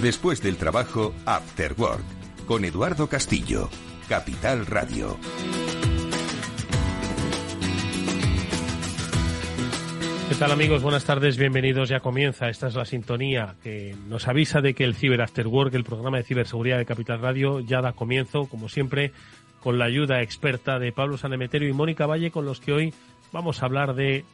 Después del trabajo, After Work, con Eduardo Castillo, Capital Radio. ¿Qué tal, amigos? Buenas tardes, bienvenidos. Ya comienza, esta es la sintonía que nos avisa de que el Cyber After Work, el programa de ciberseguridad de Capital Radio, ya da comienzo, como siempre, con la ayuda experta de Pablo Sanemeterio y Mónica Valle, con los que hoy vamos a hablar de...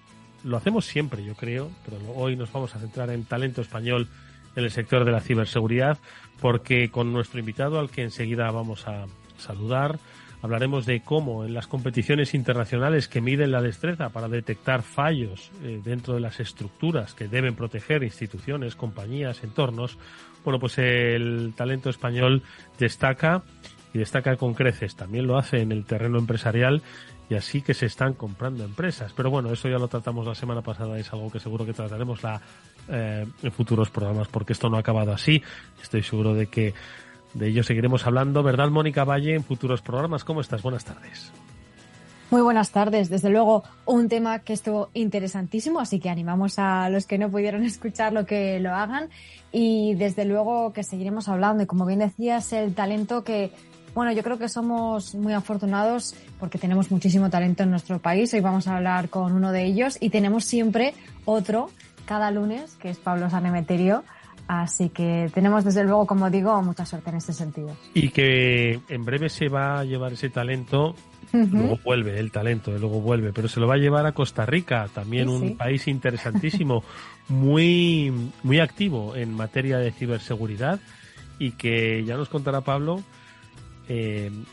Lo hacemos siempre, yo creo, pero hoy nos vamos a centrar en talento español en el sector de la ciberseguridad, porque con nuestro invitado, al que enseguida vamos a saludar, hablaremos de cómo en las competiciones internacionales que miden la destreza para detectar fallos dentro de las estructuras que deben proteger instituciones, compañías, entornos, bueno, pues el talento español destaca y destaca con creces. También lo hace en el terreno empresarial y así que se están comprando empresas. Pero bueno, eso ya lo tratamos la semana pasada, es algo que seguro que trataremos en futuros programas, porque esto no ha acabado así. Estoy seguro de que de ello seguiremos hablando, ¿verdad, Mónica Valle, en futuros programas? ¿Cómo estás? Buenas tardes. Muy buenas tardes. Desde luego, un tema que estuvo interesantísimo, así que animamos a los que no pudieron escucharlo que lo hagan. Y desde luego que seguiremos hablando. Y como bien decías, el talento que, bueno, yo creo que somos muy afortunados porque tenemos muchísimo talento en nuestro país. Hoy vamos a hablar con uno de ellos y tenemos siempre otro cada lunes, que es Pablo Sanemeterio. Así que tenemos, desde luego, como digo, mucha suerte en este sentido. Y que en breve se va a llevar ese talento, luego vuelve el talento, luego vuelve, pero se lo va a llevar a Costa Rica, también sí, un país interesantísimo, muy, muy activo en materia de ciberseguridad, y que ya nos contará Pablo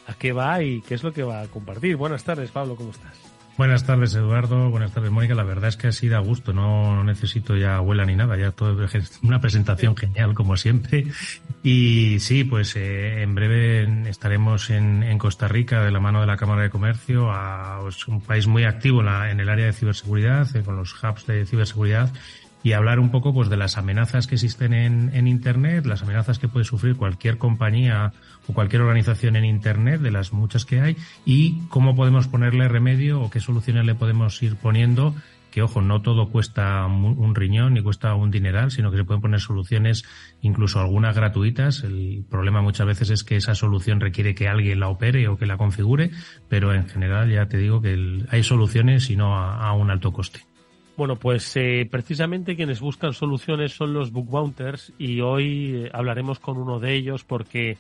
a qué va y qué es lo que va a compartir. Buenas tardes, Pablo, ¿cómo estás? Buenas tardes, Eduardo. Buenas tardes, Mónica. La verdad es que ha sido a gusto. No necesito ya abuela ni nada. Ya todo es una presentación genial, como siempre. Y sí, pues en breve estaremos en Costa Rica de la mano de la Cámara de Comercio, pues, un país muy activo en el área de ciberseguridad, con los hubs de ciberseguridad, y hablar un poco pues de las amenazas que existen en Internet, las amenazas que puede sufrir cualquier compañía o cualquier organización en Internet, de las muchas que hay, y cómo podemos ponerle remedio o qué soluciones le podemos ir poniendo, que ojo, no todo cuesta un riñón ni cuesta un dineral, sino que se pueden poner soluciones, incluso algunas gratuitas. El problema muchas veces es que esa solución requiere que alguien la opere o que la configure, pero en general ya te digo que hay soluciones y no a un alto coste. Bueno, pues precisamente quienes buscan soluciones son los bug bounters, y hoy hablaremos con uno de ellos porque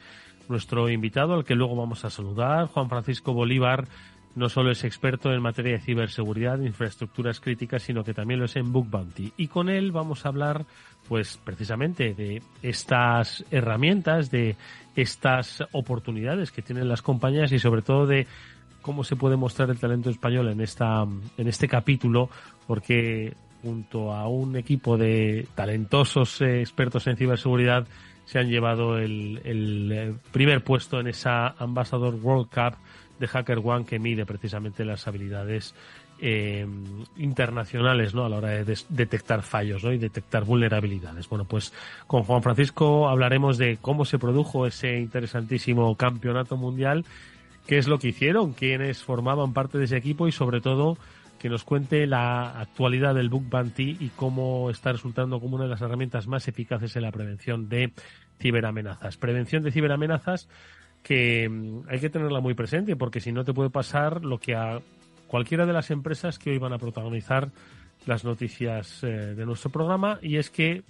nuestro invitado, al que luego vamos a saludar, Juan Francisco Bolívar, no solo es experto en materia de ciberseguridad, infraestructuras críticas, sino que también lo es en bug bounty. Y con él vamos a hablar, pues precisamente de estas herramientas, de estas oportunidades que tienen las compañías y sobre todo de cómo se puede mostrar el talento español en este capítulo, porque junto a un equipo de talentosos expertos en ciberseguridad se han llevado el primer puesto en esa Ambassador World Cup de HackerOne, que mide precisamente las habilidades internacionales, ¿no?, a la hora de detectar fallos, ¿no?, y detectar vulnerabilidades. Bueno, pues con Juan Francisco hablaremos de cómo se produjo ese interesantísimo campeonato mundial, qué es lo que hicieron, quiénes formaban parte de ese equipo y sobre todo que nos cuente la actualidad del bug bounty y cómo está resultando como una de las herramientas más eficaces en la prevención de ciberamenazas. Prevención de ciberamenazas que hay que tenerla muy presente, porque si no te puede pasar lo que a cualquiera de las empresas que hoy van a protagonizar las noticias de nuestro programa, y es que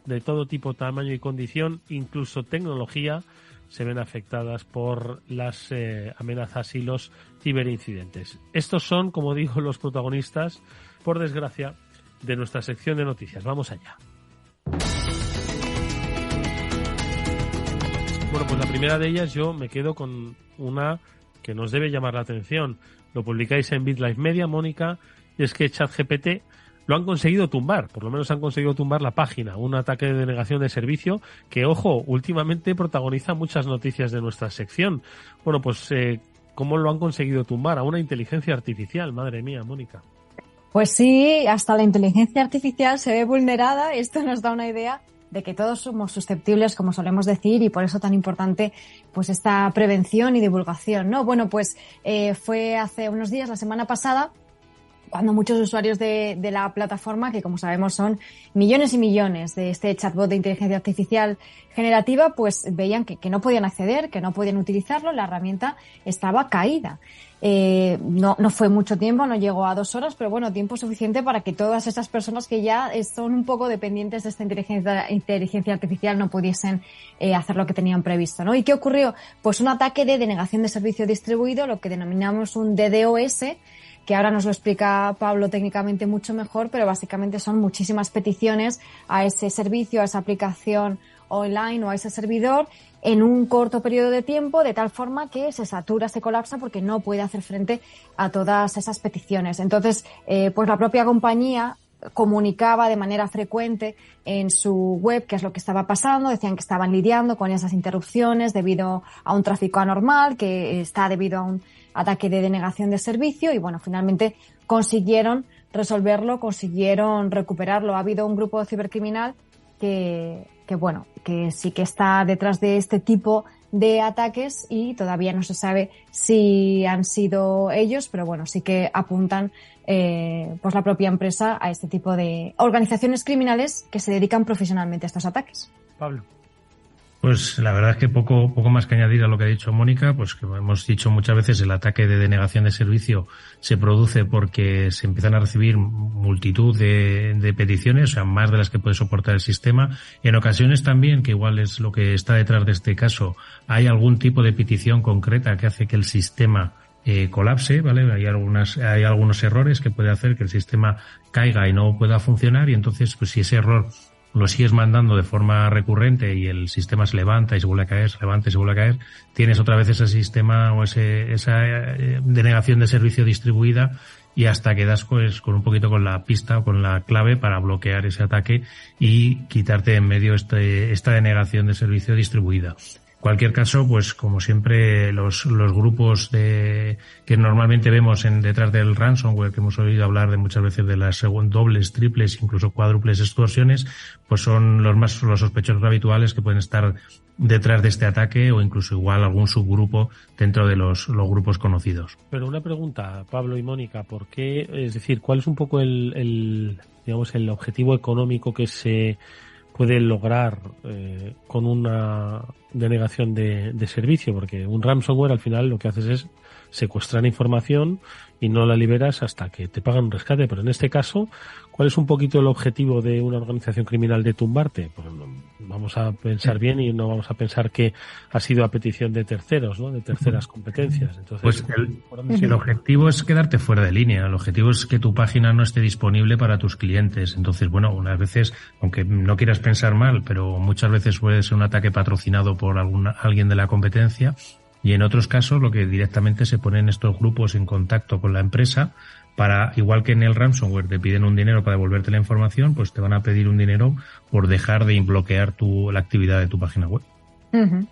de todo tipo, tamaño y condición, incluso tecnología, se ven afectadas por las amenazas y los ciberincidentes. Estos son, como digo, los protagonistas, por desgracia, de nuestra sección de noticias. Vamos allá. Bueno, pues la primera de ellas, yo me quedo con una que nos debe llamar la atención. Lo publicáis en BitLife Media, Mónica, y es que ChatGPT lo han conseguido tumbar, por lo menos han conseguido tumbar la página, un ataque de denegación de servicio que, ojo, últimamente protagoniza muchas noticias de nuestra sección. Bueno, pues, ¿cómo lo han conseguido tumbar? A una inteligencia artificial, madre mía, Mónica. Pues sí, hasta la inteligencia artificial se ve vulnerada. Esto nos da una idea de que todos somos susceptibles, como solemos decir, y por eso tan importante pues esta prevención y divulgación, ¿no? Bueno, pues fue hace unos días, la semana pasada, cuando muchos usuarios de la plataforma, que como sabemos son millones y millones de este chatbot de inteligencia artificial generativa, pues veían que no podían acceder, que no podían utilizarlo, la herramienta estaba caída. No fue mucho tiempo, no llegó a 2 horas, pero bueno, tiempo suficiente para que todas esas personas que ya son un poco dependientes de esta inteligencia artificial no pudiesen hacer lo que tenían previsto, ¿no? ¿Y qué ocurrió? Pues un ataque de denegación de servicio distribuido, lo que denominamos un DDoS, que ahora nos lo explica Pablo técnicamente mucho mejor, pero básicamente son muchísimas peticiones a ese servicio, a esa aplicación online o a ese servidor en un corto periodo de tiempo, de tal forma que se satura, se colapsa porque no puede hacer frente a todas esas peticiones. Entonces, pues la propia compañía comunicaba de manera frecuente en su web qué es lo que estaba pasando, decían que estaban lidiando con esas interrupciones debido a un tráfico anormal que está debido a un ataque de denegación de servicio y bueno, finalmente consiguieron resolverlo, consiguieron recuperarlo. Ha habido un grupo cibercriminal que sí que está detrás de este tipo de ataques y todavía no se sabe si han sido ellos, pero bueno, sí que apuntan pues la propia empresa a este tipo de organizaciones criminales que se dedican profesionalmente a estos ataques. Pablo. Pues la verdad es que poco más que añadir a lo que ha dicho Mónica, pues que hemos dicho muchas veces el ataque de denegación de servicio se produce porque se empiezan a recibir multitud de peticiones, o sea, más de las que puede soportar el sistema. En ocasiones también, que igual es lo que está detrás de este caso, hay algún tipo de petición concreta que hace que el sistema colapse, ¿vale? Hay algunos errores que puede hacer que el sistema caiga y no pueda funcionar y entonces, pues si ese error lo sigues mandando de forma recurrente y el sistema se levanta y se vuelve a caer, se levanta y se vuelve a caer, tienes otra vez ese sistema o esa denegación de servicio distribuida y hasta quedas pues con un poquito con la pista o con la clave para bloquear ese ataque y quitarte en medio esta denegación de servicio distribuida. En cualquier caso, pues como siempre, los grupos que normalmente vemos detrás del ransomware, que hemos oído hablar de muchas veces de las dobles, triples, incluso cuádruples extorsiones, pues son los sospechosos habituales que pueden estar detrás de este ataque o incluso igual algún subgrupo dentro de los grupos conocidos. Pero una pregunta, Pablo y Mónica, ¿por qué? Es decir, ¿cuál es un poco el objetivo económico que se puede lograr con una denegación de servicio? Porque un ransomware al final lo que haces es secuestrar información y no la liberas hasta que te pagan un rescate. Pero en este caso, ¿cuál es un poquito el objetivo de una organización criminal de tumbarte? Pues vamos a pensar bien y no vamos a pensar que ha sido a petición de terceros, ¿no? De terceras competencias. Entonces, pues el objetivo es quedarte fuera de línea. El objetivo es que tu página no esté disponible para tus clientes. Entonces, bueno, unas veces, aunque no quieras pensar mal, pero muchas veces puede ser un ataque patrocinado por alguien de la competencia. Y en otros casos, lo que directamente se ponen estos grupos en contacto con la empresa para, igual que en el ransomware te piden un dinero para devolverte la información, pues te van a pedir un dinero por dejar de bloquear la actividad de tu página web. Uh-huh.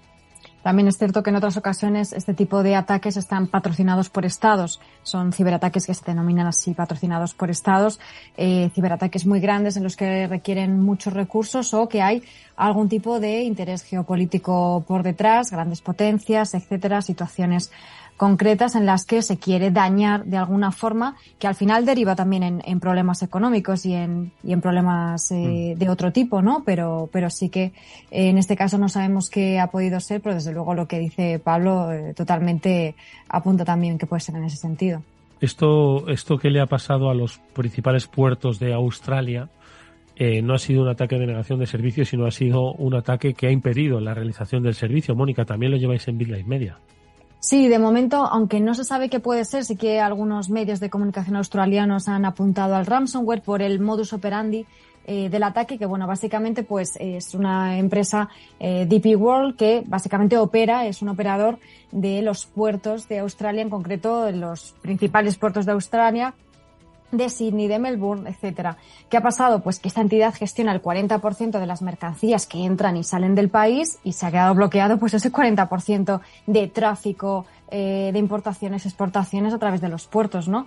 También es cierto que en otras ocasiones este tipo de ataques están patrocinados por estados. Son ciberataques que se denominan así, patrocinados por estados. Ciberataques muy grandes en los que requieren muchos recursos o que hay algún tipo de interés geopolítico por detrás, grandes potencias, etcétera, situaciones concretas en las que se quiere dañar de alguna forma, que al final deriva también en problemas económicos y en problemas de otro tipo, ¿no? Pero sí que en este caso no sabemos qué ha podido ser, pero desde luego lo que dice Pablo totalmente apunta también que puede ser en ese sentido. Esto que le ha pasado a los principales puertos de Australia no ha sido un ataque de denegación de servicio, sino ha sido un ataque que ha impedido la realización del servicio. Mónica, también lo lleváis en Big Live Media. Sí, de momento, aunque no se sabe qué puede ser, sí que algunos medios de comunicación australianos han apuntado al ransomware por el modus operandi del ataque, que bueno, básicamente pues es una empresa DP World que básicamente es un operador de los puertos de Australia, en concreto los principales puertos de Australia, de Sydney, de Melbourne, etcétera. ¿Qué ha pasado? Pues que esta entidad gestiona el 40% de las mercancías que entran y salen del país y se ha quedado bloqueado pues ese 40% de tráfico de importaciones, exportaciones a través de los puertos, ¿no?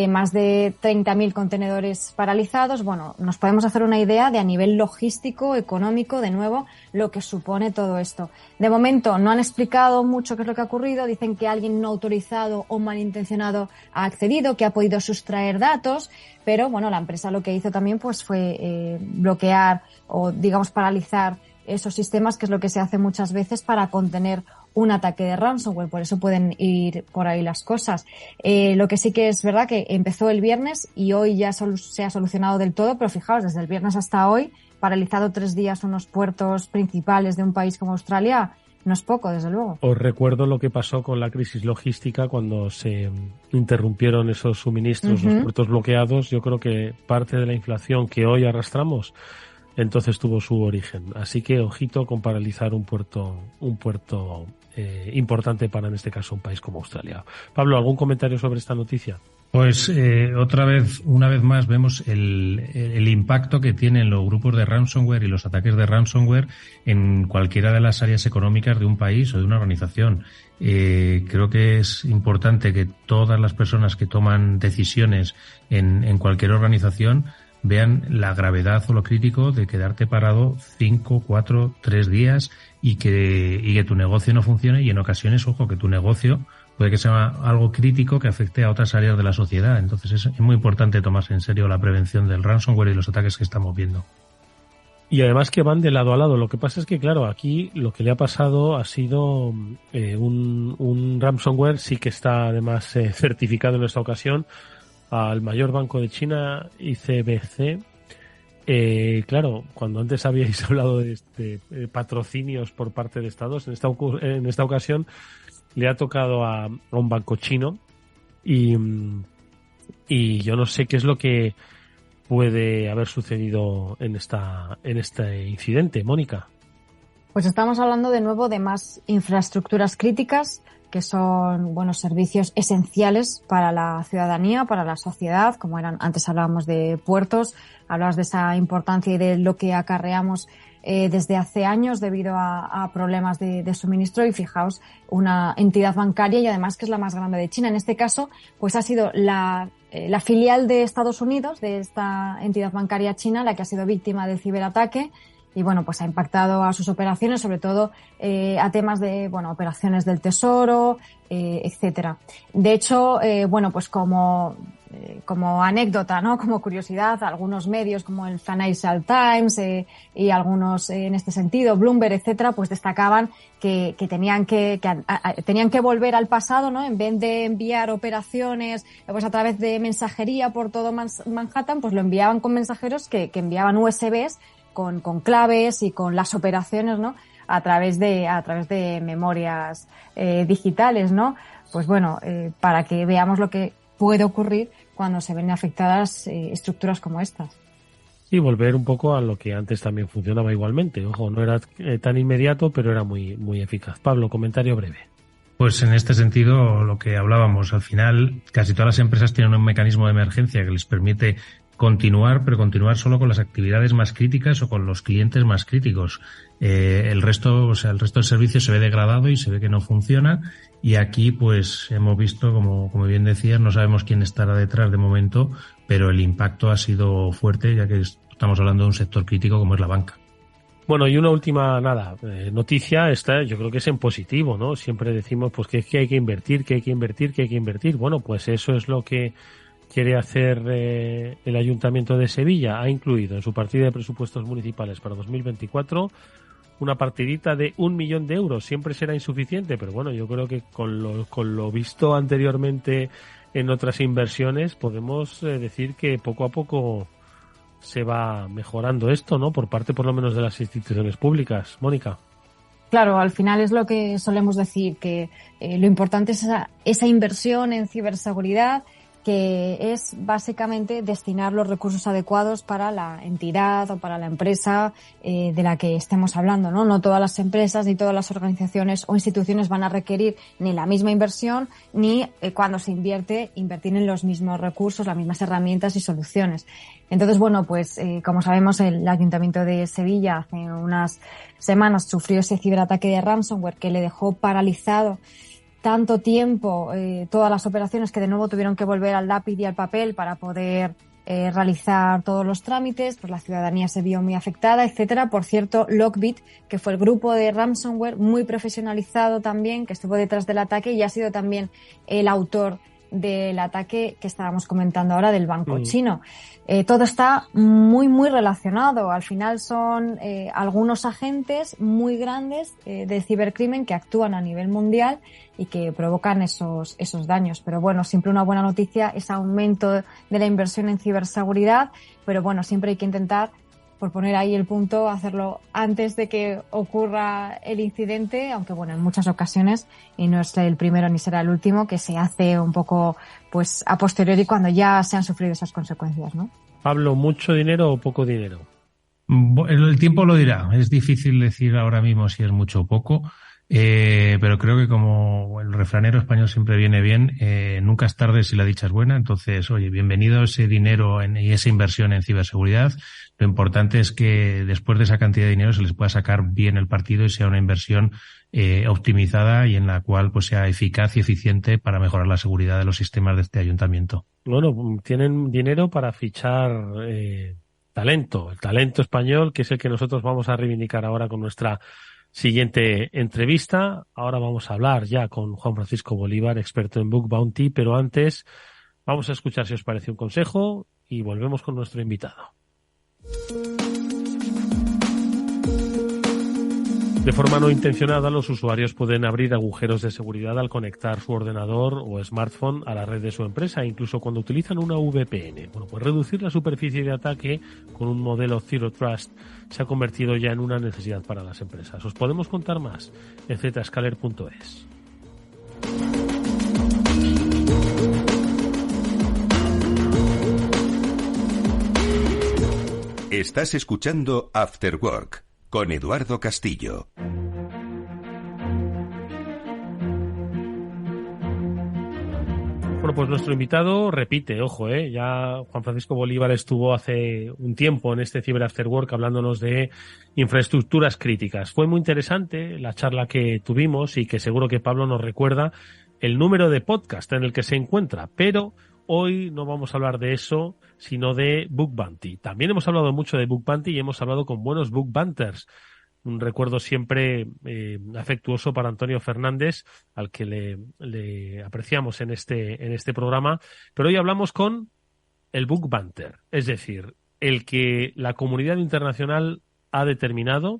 Más de 30.000 contenedores paralizados. Bueno, nos podemos hacer una idea de a nivel logístico, económico, de nuevo, lo que supone todo esto. De momento no han explicado mucho qué es lo que ha ocurrido. Dicen que alguien no autorizado o malintencionado ha accedido, que ha podido sustraer datos, pero bueno, la empresa lo que hizo también pues fue bloquear o digamos paralizar esos sistemas, que es lo que se hace muchas veces para contener un ataque de ransomware, por eso pueden ir por ahí las cosas. Lo que sí que es verdad que empezó el viernes y hoy ya se ha solucionado del todo, pero fijaos, desde el viernes hasta hoy, paralizado 3 días unos puertos principales de un país como Australia, no es poco, desde luego. Os recuerdo lo que pasó con la crisis logística cuando se interrumpieron esos suministros, los puertos bloqueados. Yo creo que parte de la inflación que hoy arrastramos entonces tuvo su origen. Así que ojito con paralizar un puerto importante para, en este caso, un país como Australia. Pablo, ¿algún comentario sobre esta noticia? Pues una vez más vemos el impacto que tienen los grupos de ransomware y los ataques de ransomware en cualquiera de las áreas económicas de un país o de una organización. Creo que es importante que todas las personas que toman decisiones en cualquier organización vean la gravedad o lo crítico de quedarte parado 5, 4, 3 días y que tu negocio no funcione, y en ocasiones, ojo, que tu negocio puede que sea algo crítico que afecte a otras áreas de la sociedad. Entonces es muy importante tomarse en serio la prevención del ransomware y los ataques que estamos viendo. Y además que van de lado a lado. Lo que pasa es que, claro, aquí lo que le ha pasado ha sido un ransomware, sí que está además certificado en esta ocasión, al mayor banco de China, ICBC. Claro, cuando antes habíais hablado de patrocinios por parte de Estados, en esta ocasión le ha tocado a un banco chino y yo no sé qué es lo que puede haber sucedido en este incidente, Mónica. Pues estamos hablando de nuevo de más infraestructuras críticas, que son buenos servicios esenciales para la ciudadanía, para la sociedad, como eran, antes hablábamos de puertos, hablabas de esa importancia y de lo que acarreamos desde hace años debido a problemas de suministro, y fijaos, una entidad bancaria, y además que es la más grande de China. En este caso, pues ha sido la filial de Estados Unidos, de esta entidad bancaria china, la que ha sido víctima del ciberataque. Y bueno, pues ha impactado a sus operaciones, sobre todo a temas de, operaciones del Tesoro, etcétera. De hecho, pues como anécdota, ¿no? Como curiosidad, algunos medios como el Financial Times y algunos en este sentido, Bloomberg, etcétera, pues destacaban que tenían que volver al pasado, ¿no? En vez de enviar operaciones pues a través de mensajería por todo Manhattan, pues lo enviaban con mensajeros que enviaban USBs con claves y con las operaciones, ¿no? A través de memorias digitales, ¿no? Pues bueno, para que veamos lo que puede ocurrir cuando se ven afectadas estructuras como estas. Y volver un poco a lo que antes también funcionaba igualmente. Ojo, no era tan inmediato, pero era muy, muy eficaz. Pablo, comentario breve. Pues en este sentido, lo que hablábamos, al final casi todas las empresas tienen un mecanismo de emergencia que les permite continuar, pero continuar solo con las actividades más críticas o con los clientes más críticos. El resto del servicio se ve degradado y se ve que no funciona, y aquí pues hemos visto, como bien decías, no sabemos quién estará detrás de momento, pero el impacto ha sido fuerte, ya que estamos hablando de un sector crítico como es la banca. Bueno, y una última noticia, esta yo creo que es en positivo, ¿no? Siempre decimos pues que hay que invertir. Bueno, pues eso es lo que quiere hacer el Ayuntamiento de Sevilla. Ha incluido en su partida de presupuestos municipales para 2024 una partidita de 1 millón de euros. Siempre será insuficiente, pero bueno, yo creo que con lo visto anteriormente en otras inversiones podemos decir que poco a poco se va mejorando esto, ¿no? Por parte por lo menos de las instituciones públicas. Mónica. Claro, al final es lo que solemos decir, que lo importante es esa inversión en ciberseguridad, que es básicamente destinar los recursos adecuados para la entidad o para la empresa de la que estemos hablando, ¿no? No todas las empresas ni todas las organizaciones o instituciones van a requerir ni la misma inversión ni cuando se invertir en los mismos recursos, las mismas herramientas y soluciones. Entonces, bueno, pues como sabemos, el Ayuntamiento de Sevilla hace unas semanas sufrió ese ciberataque de ransomware que le dejó paralizado tanto tiempo, todas las operaciones que de nuevo tuvieron que volver al lápiz y al papel para poder realizar todos los trámites, pues la ciudadanía se vio muy afectada, etcétera. Por cierto, Lockbit, que fue el grupo de ransomware muy profesionalizado también, que estuvo detrás del ataque y ha sido también el autor del ataque que estábamos comentando ahora del banco chino. Todo está muy, muy relacionado. Al final son algunos agentes muy grandes de cibercrimen que actúan a nivel mundial y que provocan esos daños. Pero bueno, siempre una buena noticia es aumento de la inversión en ciberseguridad, pero bueno, siempre hay que intentar, por poner ahí el punto, hacerlo antes de que ocurra el incidente, aunque bueno, en muchas ocasiones, y no es el primero ni será el último, que se hace un poco pues a posteriori cuando ya se han sufrido esas consecuencias, ¿no? Pablo, ¿mucho dinero o poco dinero? El tiempo lo dirá. Es difícil decir ahora mismo si es mucho o poco, pero creo que como el refranero español siempre viene bien, nunca es tarde si la dicha es buena. Entonces, oye, bienvenido ese dinero y esa inversión en ciberseguridad. Lo importante es que después de esa cantidad de dinero se les pueda sacar bien el partido y sea una inversión optimizada y en la cual pues sea eficaz y eficiente para mejorar la seguridad de los sistemas de este ayuntamiento. Bueno, tienen dinero para fichar talento, el talento español, que es el que nosotros vamos a reivindicar ahora con nuestra siguiente entrevista. Ahora vamos a hablar ya con Juan Francisco Bolívar, experto en Bug Bounty, pero antes vamos a escuchar si os parece un consejo y volvemos con nuestro invitado. De forma no intencionada, los usuarios pueden abrir agujeros de seguridad al conectar su ordenador o smartphone a la red de su empresa, incluso cuando utilizan una VPN. Bueno, pues reducir la superficie de ataque con un modelo Zero Trust se ha convertido ya en una necesidad para las empresas. Os podemos contar más en zscaler.es. Estás escuchando After Work con Eduardo Castillo. Bueno, pues nuestro invitado repite, ojo, ya Juan Francisco Bolívar estuvo hace un tiempo en este Cyber After Work hablándonos de infraestructuras críticas. Fue muy interesante la charla que tuvimos y que seguro que Pablo nos recuerda el número de podcast en el que se encuentra, pero hoy no vamos a hablar de eso, sino de Bug Bounty. También hemos hablado mucho de Bug Bounty y hemos hablado con buenos Bug Bunters. Un recuerdo siempre afectuoso para Antonio Fernández, al que le apreciamos en este programa. Pero hoy hablamos con el Bug Bunter, es decir, el que la comunidad internacional ha determinado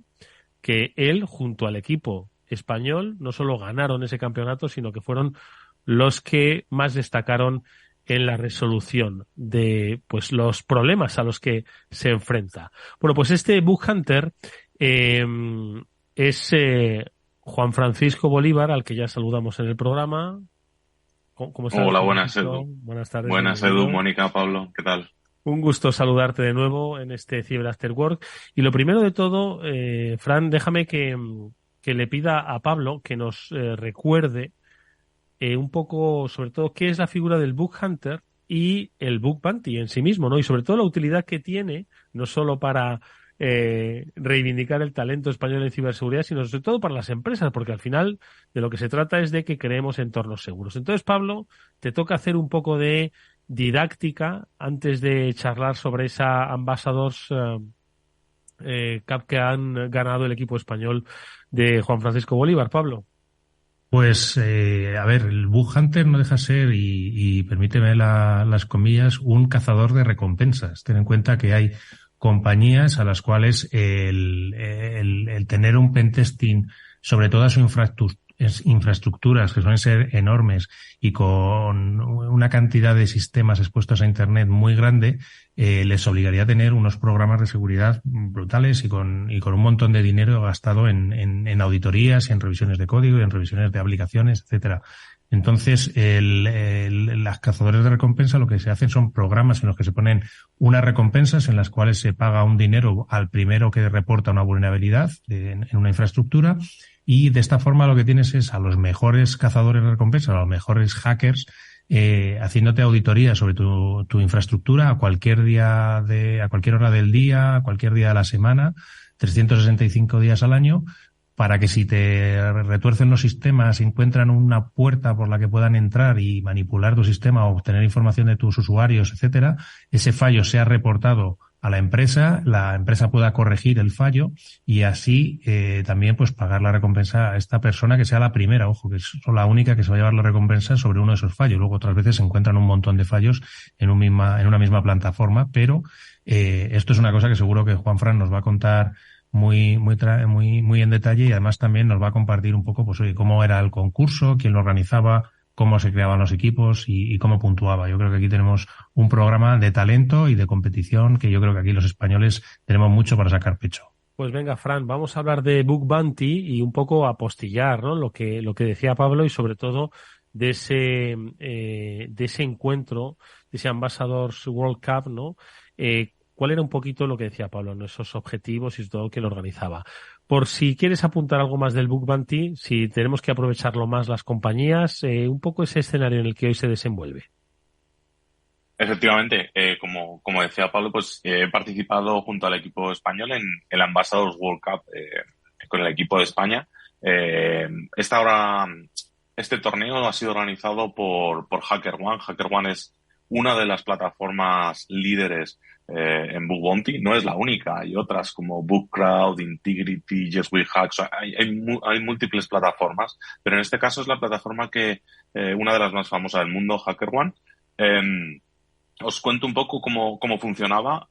que él, junto al equipo español, no solo ganaron ese campeonato, sino que fueron los que más destacaron en la resolución de pues los problemas a los que se enfrenta. Bueno, pues este Bug Hunter es Juan Francisco Bolívar, al que ya saludamos en el programa. ¿Cómo estás? Hola, buenas, Edu. Buenas tardes. Buenas, Edu, Mónica, Pablo, ¿qué tal? Un gusto saludarte de nuevo en este Cyber After Work. Y lo primero de todo, Fran, déjame que le pida a Pablo que nos recuerde un poco, sobre todo, qué es la figura del Bug Hunter y el Bug Bounty en sí mismo, ¿no? Y sobre todo la utilidad que tiene, no solo para reivindicar el talento español en ciberseguridad, sino sobre todo para las empresas, porque al final de lo que se trata es de que creemos entornos seguros. Entonces, Pablo, te toca hacer un poco de didáctica antes de charlar sobre esa Ambassadors Cup que han ganado el equipo español de Juan Francisco Bolívar. Pablo. Pues, a ver, el Bug Hunter no deja ser, y permíteme las comillas, un cazador de recompensas. Ten en cuenta que hay compañías a las cuales el tener un pentesting sobre toda su infraestructuras, que suelen ser enormes y con una cantidad de sistemas expuestos a Internet muy grande, les obligaría a tener unos programas de seguridad brutales y con un montón de dinero gastado en auditorías y en revisiones de código y en revisiones de aplicaciones, etcétera. Entonces, las cazadores de recompensa lo que se hacen son programas en los que se ponen unas recompensas en las cuales se paga un dinero al primero que reporta una vulnerabilidad en una infraestructura, y de esta forma lo que tienes es a los mejores cazadores de recompensa, a los mejores hackers, haciéndote auditoría sobre tu infraestructura a cualquier hora del día, a cualquier día de la semana, 365 días al año, para que si te retuercen los sistemas, encuentran una puerta por la que puedan entrar y manipular tu sistema o obtener información de tus usuarios, etcétera, ese fallo sea reportado a la empresa pueda corregir el fallo y así también pues pagar la recompensa a esta persona que sea la primera, ojo, que es la única que se va a llevar la recompensa sobre uno de esos fallos. Luego otras veces se encuentran un montón de fallos en una misma plataforma, pero esto es una cosa que seguro que Juanfran nos va a contar muy en detalle y además también nos va a compartir un poco pues oye, cómo era el concurso, quién lo organizaba, cómo se creaban los equipos y cómo puntuaba. Yo creo que aquí tenemos un programa de talento y de competición que yo creo que aquí los españoles tenemos mucho para sacar pecho. Pues venga, Fran, vamos a hablar de Bug Bounty y un poco apostillar, ¿no? Lo que decía Pablo y sobre todo de ese encuentro, de ese Ambassadors World Cup, ¿no? ¿Cuál era un poquito lo que decía Pablo, ¿no? Esos objetivos y todo que lo organizaba? Por si quieres apuntar algo más del Bug Bounty, si tenemos que aprovecharlo más las compañías, un poco ese escenario en el que hoy se desenvuelve. Efectivamente, como decía Pablo, pues he participado junto al equipo español en el Ambassadors World Cup con el equipo de España. Este torneo ha sido organizado por HackerOne. HackerOne es una de las plataformas líderes en Bug Bounty. No es la única, hay otras como Bugcrowd, Integrity, Yes We Hack. Hay múltiples plataformas, pero en este caso es la plataforma que una de las más famosas del mundo, HackerOne. Os cuento un poco cómo funcionaba.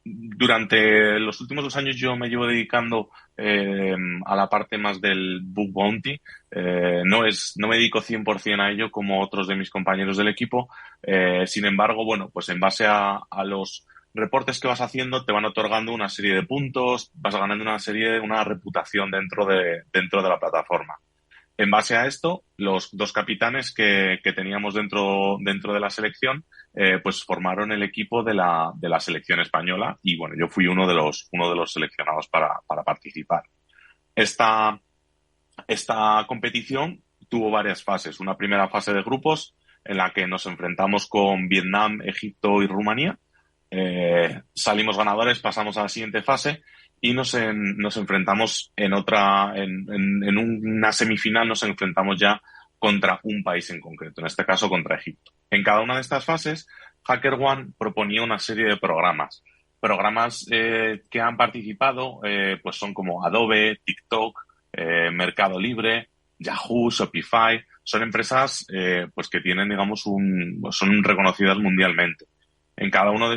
Durante los últimos 2 años yo me llevo dedicando a la parte más del Bug Bounty. No me dedico 100% a ello como otros de mis compañeros del equipo. Sin embargo, bueno, pues en base a los reportes que vas haciendo te van otorgando una serie de puntos, vas ganando una reputación dentro de la plataforma. En base a esto, los 2 capitanes que teníamos dentro de la selección, pues formaron el equipo de la selección española y bueno, yo fui uno de los seleccionados para participar. Esta competición tuvo varias fases. Una primera fase de grupos en la que nos enfrentamos con Vietnam, Egipto y Rumanía. Salimos ganadores, pasamos a la siguiente fase y nos enfrentamos en una semifinal, nos enfrentamos ya contra un país en concreto, en este caso contra Egipto. En cada una de estas fases, HackerOne proponía una serie de programas. Programas que han participado pues son como Adobe, TikTok, Mercado Libre, Yahoo, Shopify. Son empresas pues que tienen, digamos, son reconocidas mundialmente. En cada una de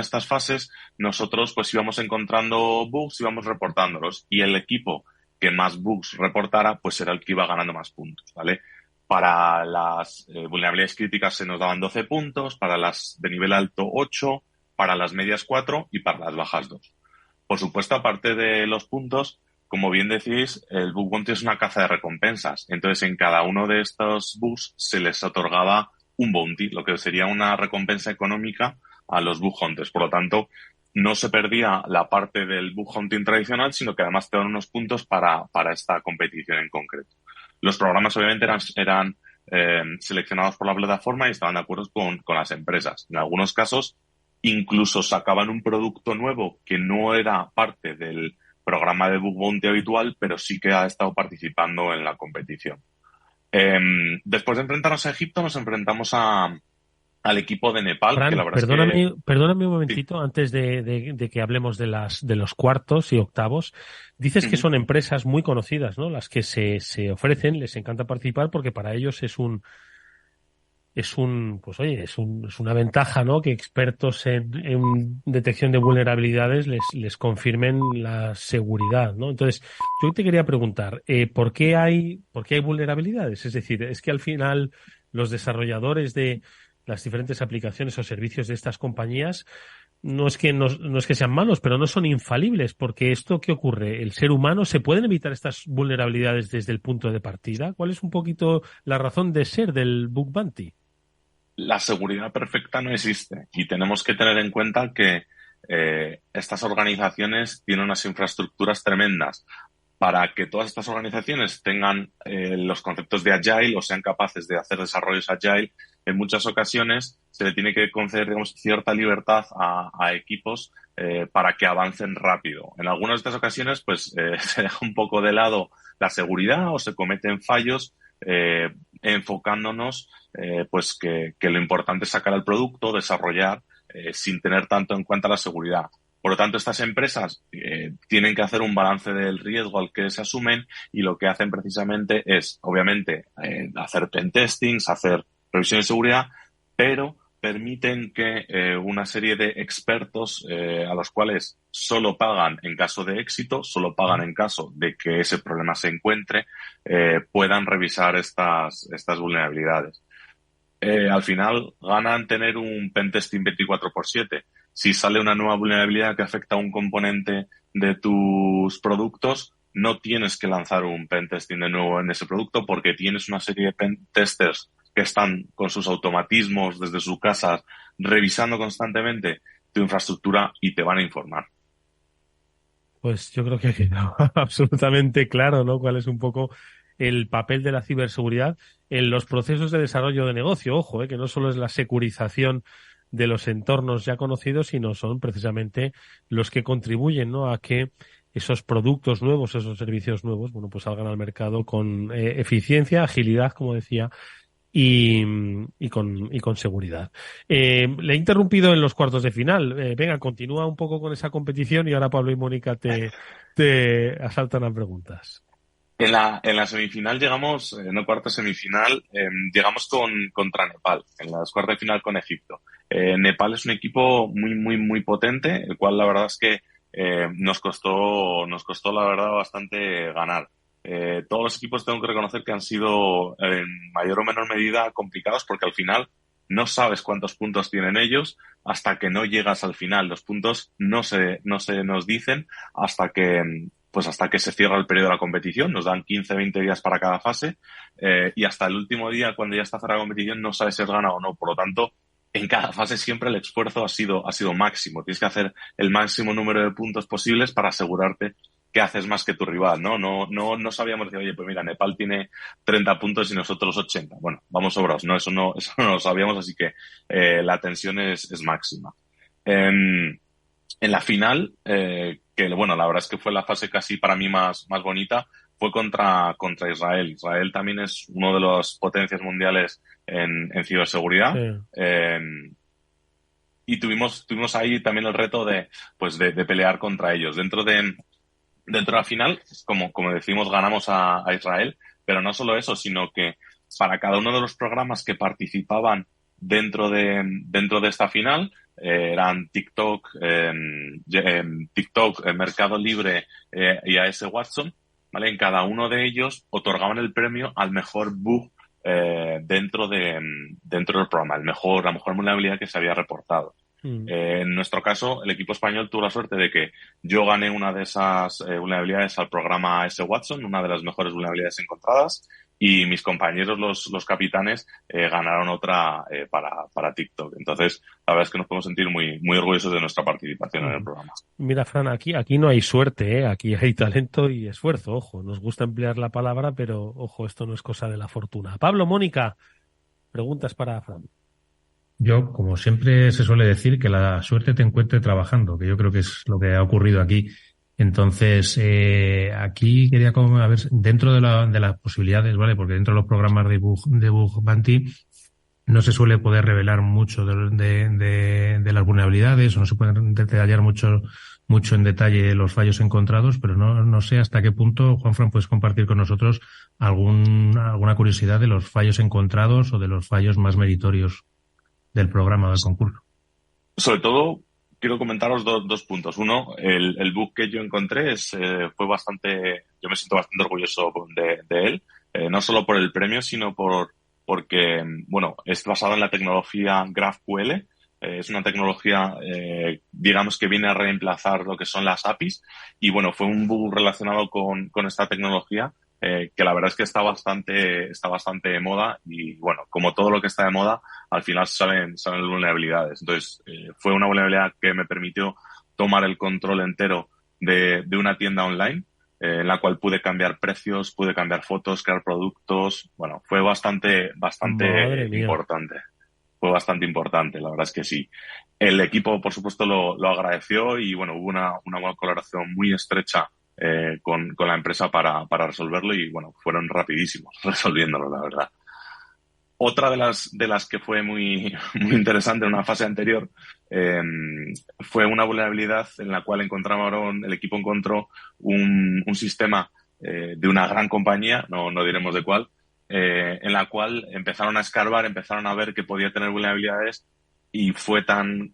estas fases, nosotros pues íbamos encontrando bugs, íbamos reportándolos y el equipo que más bugs reportara, pues era el que iba ganando más puntos, ¿vale? Para las vulnerabilidades críticas se nos daban 12 puntos, para las de nivel alto 8, para las medias 4 y para las bajas 2. Por supuesto, aparte de los puntos, como bien decís, el Bug Bounty es una caza de recompensas. Entonces, en cada uno de estos bugs se les otorgaba un bounty, lo que sería una recompensa económica a los bug hunters. Por lo tanto, no se perdía la parte del bug hunting tradicional, sino que además te dan unos puntos para esta competición en concreto. Los programas obviamente eran seleccionados por la plataforma y estaban de acuerdo con las empresas. En algunos casos, incluso sacaban un producto nuevo que no era parte del programa de Bug Bounty habitual, pero sí que ha estado participando en la competición. Después de enfrentarnos a Egipto, nos enfrentamos al equipo de Nepal, Fran, que la verdad perdóname un momentito, sí. Antes de que hablemos de los cuartos y octavos. Dices que son empresas muy conocidas, ¿no? Las que se ofrecen, les encanta participar porque para ellos es una ventaja, ¿no? Que expertos en detección de vulnerabilidades les confirmen la seguridad, ¿no? Entonces, yo te quería preguntar, ¿por qué hay vulnerabilidades? Es decir, es que al final los desarrolladores de las diferentes aplicaciones o servicios de estas compañías no es que sean malos, pero no son infalibles, porque esto, ¿qué ocurre? ¿El ser humano se pueden evitar estas vulnerabilidades desde el punto de partida? ¿Cuál es un poquito la razón de ser del Bug Bounty? La seguridad perfecta no existe y tenemos que tener en cuenta que estas organizaciones tienen unas infraestructuras tremendas. Para que todas estas organizaciones tengan los conceptos de Agile o sean capaces de hacer desarrollos Agile, en muchas ocasiones se le tiene que conceder, digamos, cierta libertad a equipos para que avancen rápido. En algunas de estas ocasiones, pues se deja un poco de lado la seguridad o se cometen fallos enfocándonos pues que lo importante es sacar el producto, desarrollar sin tener tanto en cuenta la seguridad. Por lo tanto, estas empresas tienen que hacer un balance del riesgo al que se asumen y lo que hacen precisamente es, obviamente, hacer pentestings, hacer revisiones de seguridad, pero permiten que una serie de expertos a los cuales solo pagan en caso de éxito, solo pagan en caso de que ese problema se encuentre, puedan revisar estas vulnerabilidades. Al final ganan tener un pentesting 24/7. Si sale una nueva vulnerabilidad que afecta a un componente de tus productos, no tienes que lanzar un pentesting de nuevo en ese producto porque tienes una serie de pentesters que están con sus automatismos desde sus casas revisando constantemente tu infraestructura y te van a informar. Pues yo creo que ha quedado absolutamente claro, ¿no? Cuál es un poco el papel de la ciberseguridad en los procesos de desarrollo de negocio. Ojo, que no solo es la securización de los entornos ya conocidos, sino son precisamente los que contribuyen, ¿no?, a que esos productos nuevos, esos servicios nuevos, bueno, pues salgan al mercado con eficiencia, agilidad, como decía, y con seguridad. Le he interrumpido en los cuartos de final. Venga, continúa un poco con esa competición y ahora Pablo y Mónica te asaltan a preguntas. En la semifinal llegamos, no cuarta semifinal, llegamos contra Nepal, en las cuartas de final con Egipto. Nepal es un equipo muy potente, el cual la verdad es que nos costó la verdad bastante ganar. Todos los equipos tengo que reconocer que han sido en mayor o menor medida complicados porque al final no sabes cuántos puntos tienen ellos hasta que no llegas al final. Los puntos no se nos dicen hasta que se cierra el periodo de la competición. Nos dan 15-20 días para cada fase y hasta el último día, cuando ya está cerrada la competición, no sabes si has ganado o no. Por lo tanto, en cada fase siempre el esfuerzo ha sido máximo. Tienes que hacer el máximo número de puntos posibles para asegurarte que haces más que tu rival, ¿no? No sabíamos decir, oye, pues mira, Nepal tiene 30 puntos y nosotros 80. Bueno, vamos sobrados. No, eso no lo sabíamos, así que la tensión es máxima. En la final, que bueno, la verdad es que fue la fase casi para mí más bonita, fue contra Israel. Israel también es uno de las potencias mundiales en ciberseguridad. Sí. Y tuvimos ahí también el reto de pelear contra ellos. Dentro de la final, como decimos, ganamos a Israel, pero no solo eso, sino que para cada uno de los programas que participaban dentro de esta final, eran TikTok, Mercado Libre y AS Watson, ¿vale? En cada uno de ellos otorgaban el premio al mejor bug dentro del programa, la mejor vulnerabilidad que se había reportado. En nuestro caso, el equipo español tuvo la suerte de que yo gané una de esas vulnerabilidades al programa AS Watson, una de las mejores vulnerabilidades encontradas, y mis compañeros, los capitanes, ganaron otra para TikTok. Entonces, la verdad es que nos podemos sentir muy orgullosos de nuestra participación en el programa. Mira, Fran, aquí no hay suerte, aquí hay talento y esfuerzo. Ojo, nos gusta emplear la palabra, pero ojo, esto no es cosa de la fortuna. Pablo, Mónica, preguntas para Fran. Yo, como siempre se suele decir, que la suerte te encuentre trabajando, que yo creo que es lo que ha ocurrido aquí. Entonces, aquí quería a ver, dentro de las posibilidades, ¿vale? Porque dentro de los programas de Bug Bounty no se suele poder revelar mucho de las vulnerabilidades o no se puede detallar mucho en detalle los fallos encontrados, pero no sé hasta qué punto, Juanfran, puedes compartir con nosotros alguna curiosidad de los fallos encontrados o de los fallos más meritorios del programa, del concurso. Sobre todo, quiero comentaros dos puntos. Uno, el bug que yo encontré fue bastante, yo me siento bastante orgulloso de él, no solo por el premio, sino porque, bueno, es basado en la tecnología GraphQL. Es una tecnología, digamos, que viene a reemplazar lo que son las APIs. Y bueno, fue un bug relacionado con esta tecnología que la verdad es que está bastante de moda y bueno, como todo lo que está de moda, al final salen vulnerabilidades. Entonces, fue una vulnerabilidad que me permitió tomar el control entero de una tienda online, en la cual pude cambiar precios, pude cambiar fotos, crear productos. Bueno, fue bastante importante. fue bastante importante, la verdad es que sí. El equipo, por supuesto, lo agradeció y, bueno, hubo una buena colaboración muy estrecha con la empresa para resolverlo y, bueno, fueron rapidísimos resolviéndolo, la verdad. Otra de las que fue muy interesante en una fase anterior fue una vulnerabilidad en la cual el equipo encontró un sistema de una gran compañía, no diremos de cuál, en la cual empezaron a escarbar, empezaron a ver que podía tener vulnerabilidades y fue tal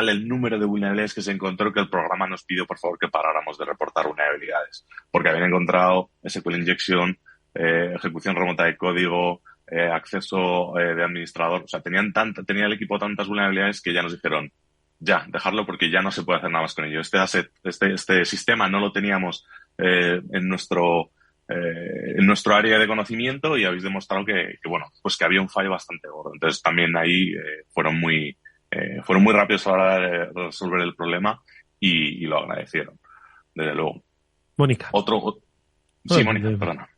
el número de vulnerabilidades que se encontró que el programa nos pidió por favor que paráramos de reportar vulnerabilidades, porque habían encontrado SQL injection, ejecución remota de código, acceso de administrador. O sea, tenía el equipo tantas vulnerabilidades que ya nos dijeron, ya, dejarlo porque ya no se puede hacer nada más con ello. Este sistema no lo teníamos en nuestro área de conocimiento y habéis demostrado que había un fallo bastante gordo. Entonces también ahí fueron muy rápidos a la hora de resolver el problema y lo agradecieron, desde luego. Mónica. Sí, Mónica, perdona.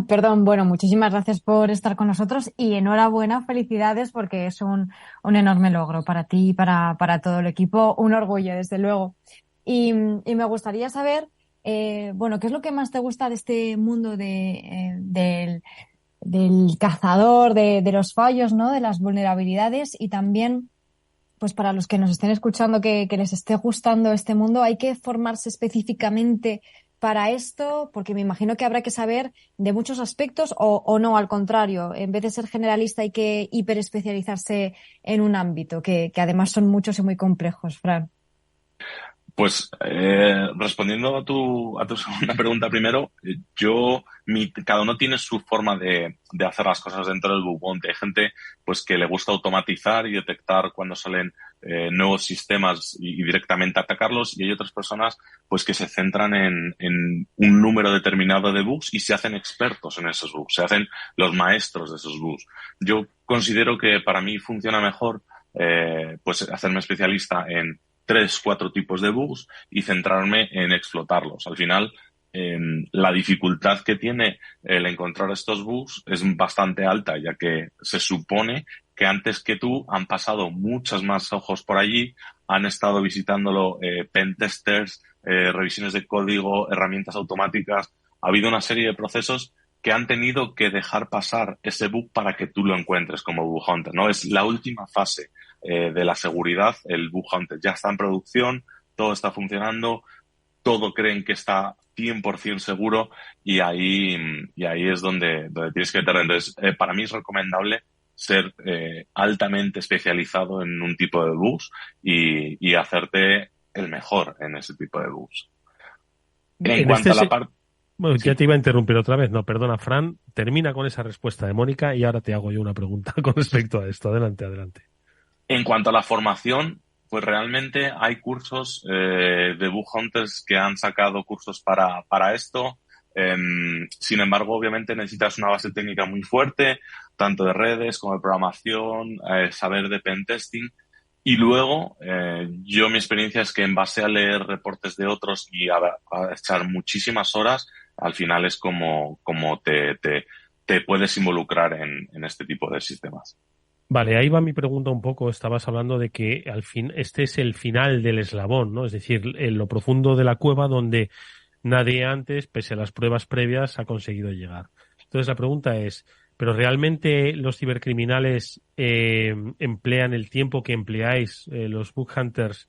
Perdón. Bueno, muchísimas gracias por estar con nosotros y enhorabuena, felicidades, porque es un enorme logro para ti y para todo el equipo. Un orgullo, desde luego. Y me gustaría saber, ¿qué es lo que más te gusta de este mundo del cazador, de los fallos, ¿no? De las vulnerabilidades y también, pues para los que nos estén escuchando que les esté gustando este mundo, ¿hay que formarse específicamente para esto? Porque me imagino que habrá que saber de muchos aspectos o no, al contrario, en vez de ser generalista hay que hiperespecializarse en un ámbito, que además son muchos y muy complejos, Fran. Pues respondiendo a tu segunda pregunta primero, cada uno tiene su forma de hacer las cosas dentro del bug bounty. Hay gente pues que le gusta automatizar y detectar cuando salen nuevos sistemas y directamente atacarlos, y hay otras personas pues que se centran en un número determinado de bugs y se hacen expertos en esos bugs, se hacen los maestros de esos bugs. Yo considero que para mí funciona mejor pues hacerme especialista en 3-4 tipos de bugs y centrarme en explotarlos. Al final, la dificultad que tiene el encontrar estos bugs es bastante alta, ya que se supone que antes que tú han pasado muchas más ojos por allí, han estado visitándolo pentesters, revisiones de código, herramientas automáticas. Ha habido una serie de procesos que han tenido que dejar pasar ese bug para que tú lo encuentres como bug hunter, ¿no? Es la última fase de la seguridad. El bug hunter ya está en producción, todo está funcionando, todo creen que está 100% seguro y ahí es donde tienes que meter. Entonces, para mí es recomendable ser altamente especializado en un tipo de bugs y hacerte el mejor en ese tipo de bugs. En cuanto a la parte... Bueno, ya te iba a interrumpir otra vez. No, perdona, Fran, termina con esa respuesta de Mónica y ahora te hago yo una pregunta con respecto a esto. Adelante. En cuanto a la formación, pues realmente hay cursos de bug hunters que han sacado cursos para esto. Sin embargo, obviamente necesitas una base técnica muy fuerte, tanto de redes como de programación, saber de pentesting. Y luego, mi experiencia es que en base a leer reportes de otros y a echar muchísimas horas, al final es como te puedes involucrar en este tipo de sistemas. Vale, ahí va mi pregunta un poco. Estabas hablando de que al fin este es el final del eslabón, ¿no? Es decir, en lo profundo de la cueva donde nadie antes, pese a las pruebas previas, ha conseguido llegar. Entonces la pregunta es, ¿pero realmente los cibercriminales emplean el tiempo que empleáis los bug hunters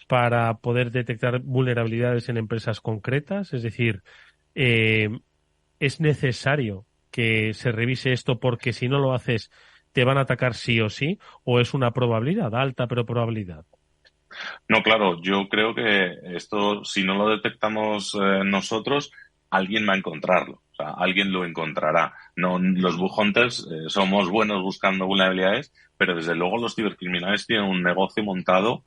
para poder detectar vulnerabilidades en empresas concretas? Es decir, ¿es necesario que se revise esto porque si no lo haces te van a atacar sí o sí, o es una probabilidad alta, pero probabilidad? No, claro, yo creo que esto, si no lo detectamos nosotros, alguien va a encontrarlo. O sea, alguien lo encontrará. No, los bug hunters somos buenos buscando vulnerabilidades, pero desde luego los cibercriminales tienen un negocio montado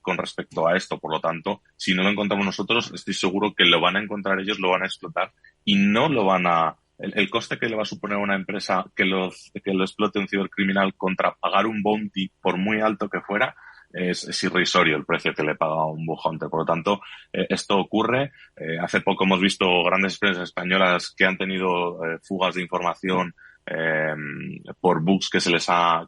con respecto a esto. Por lo tanto, si no lo encontramos nosotros, estoy seguro que lo van a encontrar ellos, lo van a explotar y no lo van a... El coste que le va a suponer a una empresa que lo explote un cibercriminal contra pagar un bounty, por muy alto que fuera, es irrisorio el precio que le paga un bug hunter. Por lo tanto, esto ocurre. Hace poco hemos visto grandes empresas españolas que han tenido fugas de información por bugs que se les ha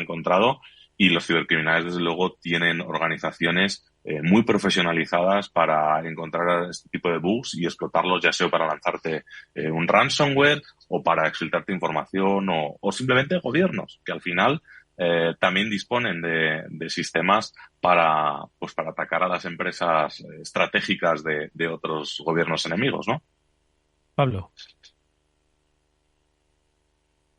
encontrado, y los cibercriminales, desde luego, tienen organizaciones muy profesionalizadas para encontrar este tipo de bugs y explotarlos, ya sea para lanzarte un ransomware o para exfiltrarte información, o simplemente gobiernos, que al final también disponen de sistemas para atacar a las empresas estratégicas de otros gobiernos enemigos, ¿no? Pablo.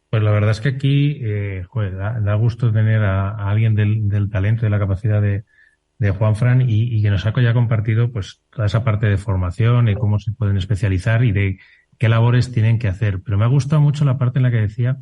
Pues la verdad es que aquí da gusto tener a alguien del talento y de la capacidad de Juanfran y que nos ha ya compartido pues toda esa parte de formación y cómo se pueden especializar y de qué labores tienen que hacer. Pero me ha gustado mucho la parte en la que decía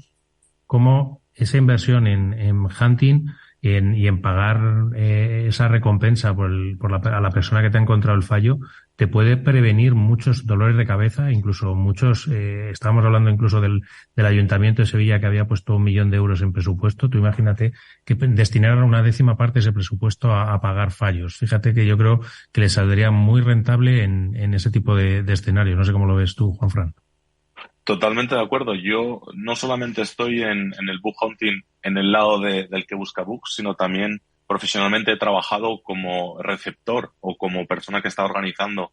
cómo esa inversión en hunting y en pagar esa recompensa a la persona que te ha encontrado el fallo te puede prevenir muchos dolores de cabeza, incluso muchos, estábamos hablando incluso del Ayuntamiento de Sevilla, que había puesto 1 millón de euros en presupuesto. Tú imagínate que destinaran una 10ª parte de ese presupuesto a pagar fallos. Fíjate que yo creo que les saldría muy rentable en ese tipo de escenario. No sé cómo lo ves tú, Juanfran. Totalmente de acuerdo. Yo no solamente estoy en el bug hunting en el lado del que busca bugs, sino también profesionalmente he trabajado como receptor o como persona que está organizando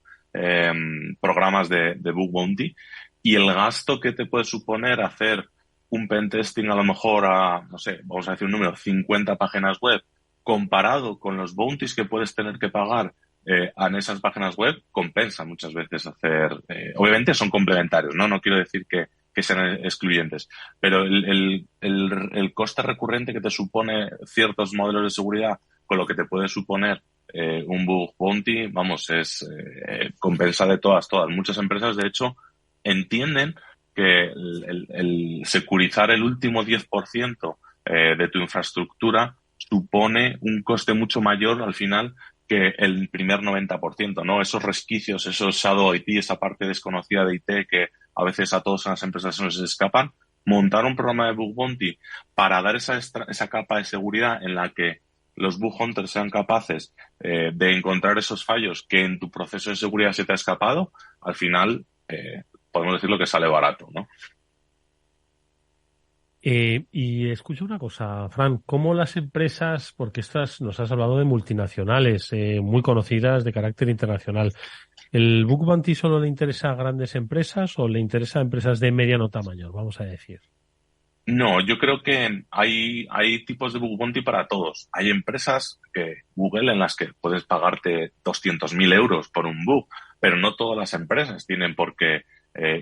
programas de bug bounty, y el gasto que te puede suponer hacer un pentesting a lo mejor a, no sé, vamos a decir un número, 50 páginas web, comparado con los bounties que puedes tener que pagar en esas páginas web, compensa muchas veces hacer. Obviamente son complementarios, no quiero decir que sean excluyentes, pero el coste recurrente que te supone ciertos modelos de seguridad con lo que te puede suponer un bug bounty, vamos, compensa de todas. Muchas empresas, de hecho, entienden que el securizar el último 10% de tu infraestructura supone un coste mucho mayor al final que el primer 90%, ¿no? Esos resquicios, esos shadow IT, esa parte desconocida de IT que a veces a todas las empresas se nos escapan. Montar un programa de bug bounty para dar esa capa de seguridad en la que los bug hunters sean capaces de encontrar esos fallos que en tu proceso de seguridad se te ha escapado, al final podemos decir lo que sale barato, ¿no? Y escucha una cosa, Fran, ¿cómo las empresas, porque nos has hablado de multinacionales muy conocidas de carácter internacional, ¿el bug bounty solo le interesa a grandes empresas o le interesa a empresas de mediano tamaño, vamos a decir? No, yo creo que hay tipos de bug bounty para todos. Hay empresas Google en las que puedes pagarte 200.000 euros por un bug, pero no todas las empresas tienen por qué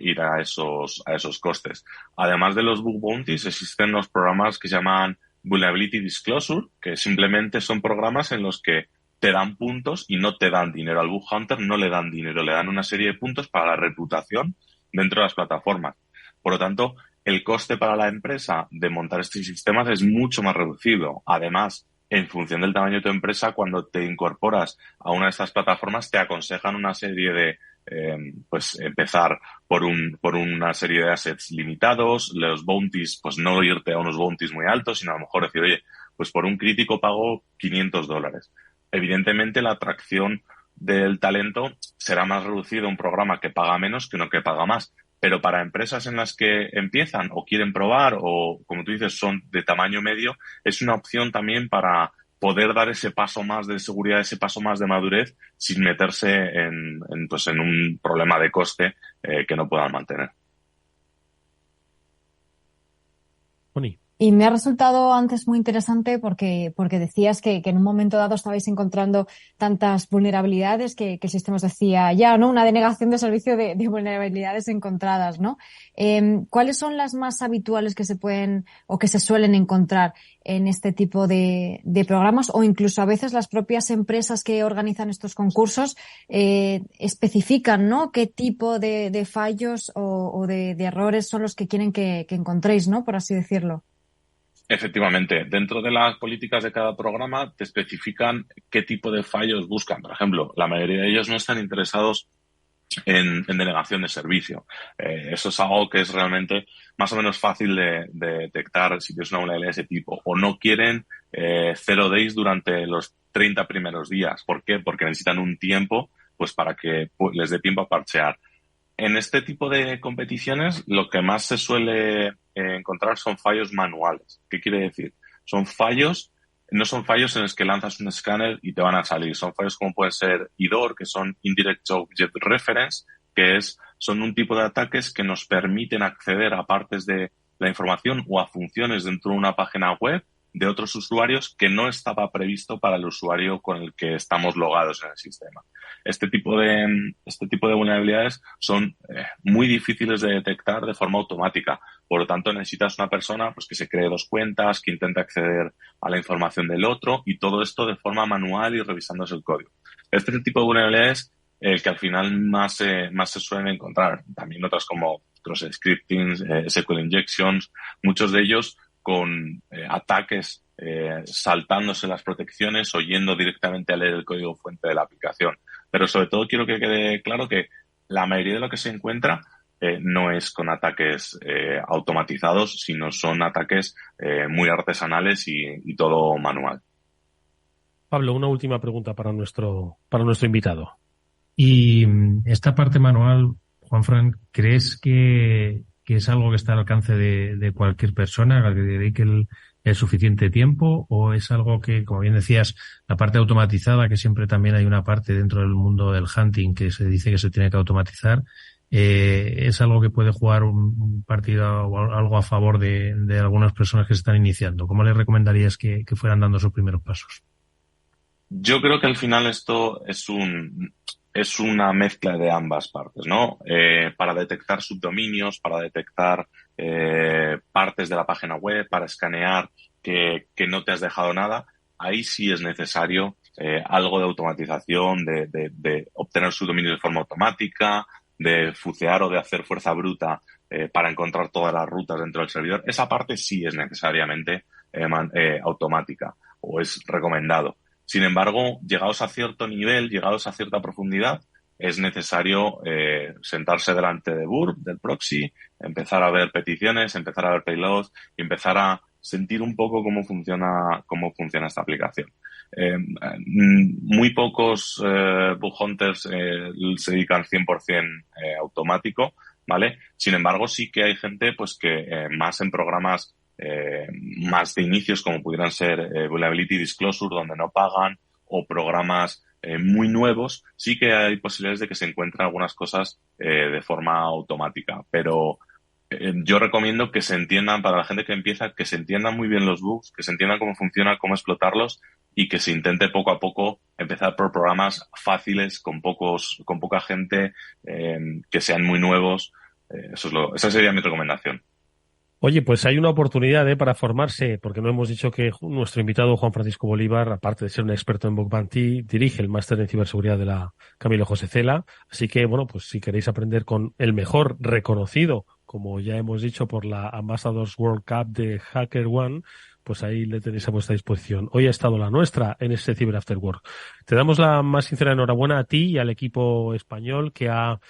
ir a esos costes. Además de los bug bounties, existen los programas que se llaman Vulnerability Disclosure, que simplemente son programas en los que te dan puntos y no te dan dinero. Al bug hunter no le dan dinero, le dan una serie de puntos para la reputación dentro de las plataformas. Por lo tanto, el coste para la empresa de montar estos sistemas es mucho más reducido. Además, en función del tamaño de tu empresa, cuando te incorporas a una de estas plataformas, te aconsejan una serie de empezar por una serie de assets limitados, los bounties, pues no irte a unos bounties muy altos, sino a lo mejor decir, oye, pues por un crítico pago $500. Evidentemente, la atracción del talento será más reducida a un programa que paga menos que uno que paga más. Pero para empresas en las que empiezan o quieren probar o, como tú dices, son de tamaño medio, es una opción también para poder dar ese paso más de seguridad, ese paso más de madurez, sin meterse en un problema de coste que no puedan mantener. Oni. Y me ha resultado antes muy interesante porque decías que en un momento dado estabais encontrando tantas vulnerabilidades que el sistema os decía ya, ¿no? Una denegación de servicio de vulnerabilidades encontradas, ¿no? ¿Cuáles son las más habituales que se pueden o que se suelen encontrar en este tipo de programas? O incluso a veces las propias empresas que organizan estos concursos especifican, ¿no? Qué tipo de fallos o de errores son los que quieren que encontréis, ¿no? Por así decirlo. Efectivamente, dentro de las políticas de cada programa te especifican qué tipo de fallos buscan. Por ejemplo, la mayoría de ellos no están interesados en denegación de servicio. Eso es algo que es realmente más o menos fácil de detectar si tienes una vulnerabilidad de ese tipo. O no quieren 0 days durante los 30 primeros días. ¿Por qué? Porque necesitan un tiempo pues para que les dé tiempo a parchear. En este tipo de competiciones, lo que más se suele encontrar son fallos manuales. ¿Qué quiere decir? Son fallos, no son fallos en los que lanzas un escáner y te van a salir. Son fallos como pueden ser IDOR, que son Indirect Object Reference, que son un tipo de ataques que nos permiten acceder a partes de la información o a funciones dentro de una página web de otros usuarios que no estaba previsto para el usuario con el que estamos logados en el sistema. Este tipo de vulnerabilidades son muy difíciles de detectar de forma automática. Por lo tanto, necesitas una persona pues que se cree 2 cuentas, que intente acceder a la información del otro, y todo esto de forma manual y revisándose el código. Este es el tipo de vulnerabilidades que al final más se suelen encontrar. También otras como cross-scripting, SQL injections, muchos de ellos con ataques saltándose las protecciones o yendo directamente a leer el código fuente de la aplicación. Pero sobre todo quiero que quede claro que la mayoría de lo que se encuentra no es con ataques automatizados, sino son ataques muy artesanales y todo manual. Pablo, una última pregunta para nuestro invitado. Y esta parte manual, Juanfran, ¿crees que es algo que está al alcance de cualquier persona a la que dedique el suficiente tiempo, o es algo que, como bien decías, la parte automatizada, que siempre también hay una parte dentro del mundo del hunting que se dice que se tiene que automatizar, es algo que puede jugar un partido o algo a favor de algunas personas que se están iniciando? ¿Cómo les recomendarías que fueran dando sus primeros pasos? Yo creo que al final esto es una mezcla de ambas partes, ¿no? Para detectar subdominios, para detectar partes de la página web, para escanear que no te has dejado nada, ahí sí es necesario algo de automatización, de obtener subdominios de forma automática, de fucear o de hacer fuerza bruta para encontrar todas las rutas dentro del servidor. Esa parte sí es necesariamente automática, o es recomendado. Sin embargo, llegados a cierto nivel, llegados a cierta profundidad, es necesario sentarse delante de Burp, del proxy, empezar a ver peticiones, empezar a ver payloads y empezar a sentir un poco cómo funciona esta aplicación. Muy pocos bug hunters se dedican 100% automático, ¿vale? Sin embargo, sí que hay gente pues que más en programas más de inicios, como pudieran ser Vulnerability Disclosure, donde no pagan, o programas muy nuevos, sí que hay posibilidades de que se encuentren algunas cosas de forma automática. Pero yo recomiendo que se entiendan, para la gente que empieza, que se entiendan muy bien los bugs, que se entiendan cómo funciona, cómo explotarlos, y que se intente poco a poco empezar por programas fáciles, con poca gente, que sean muy nuevos. Esa sería mi recomendación. Oye, pues hay una oportunidad para formarse, porque no hemos dicho que nuestro invitado Juan Francisco Bolívar, aparte de ser un experto en Bug Bounty, dirige el máster en ciberseguridad de la Camilo José Cela. Así que, bueno, pues si queréis aprender con el mejor reconocido, como ya hemos dicho, por la Ambassadors World Cup de HackerOne, pues ahí le tenéis a vuestra disposición. Hoy ha estado la nuestra en este Cyber After Work. Te damos la más sincera enhorabuena a ti y al equipo español que ha